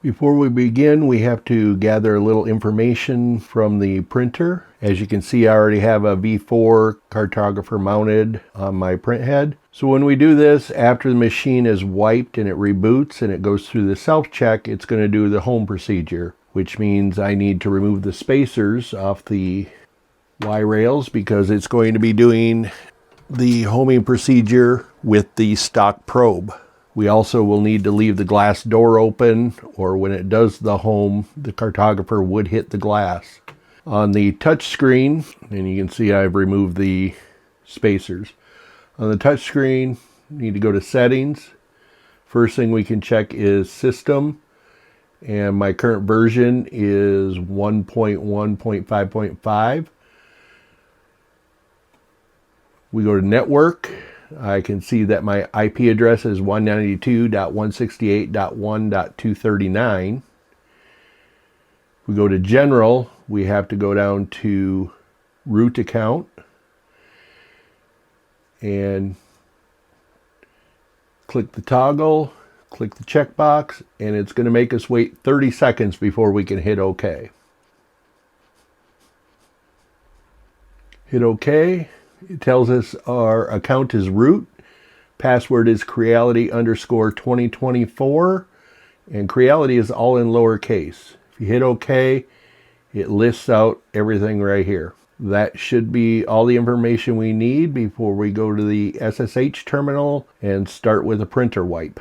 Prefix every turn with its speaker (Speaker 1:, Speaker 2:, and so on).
Speaker 1: Before we begin, we have to gather a little information from the printer. As you can see, I already have a V4 cartographer mounted on my print head. So when we do this, after the machine is wiped and it reboots and it goes through the self-check, it's going to do the home procedure, which means I need to remove the spacers off the Y rails because it's going to be doing the homing procedure with the stock probe. We also will need to leave the glass door open, or when it does the home, the cartographer would hit the glass. On the touch screen, and you can see I've removed the spacers. On the touch screen, you need to go to settings. First thing we can check is system, and my current version is 1.1.5.5. We go to network. I can see that my IP address is 192.168.1.239. We go to general, we have to go down to root account and click the toggle, click the checkbox, and it's going to make us wait 30 seconds before we can hit OK. Hit OK. It tells us our account is root, password is Creality_2024, and Creality is all in lowercase. If you hit OK, it lists out everything right here. That should be all the information we need before we go to the SSH terminal and start with a printer wipe.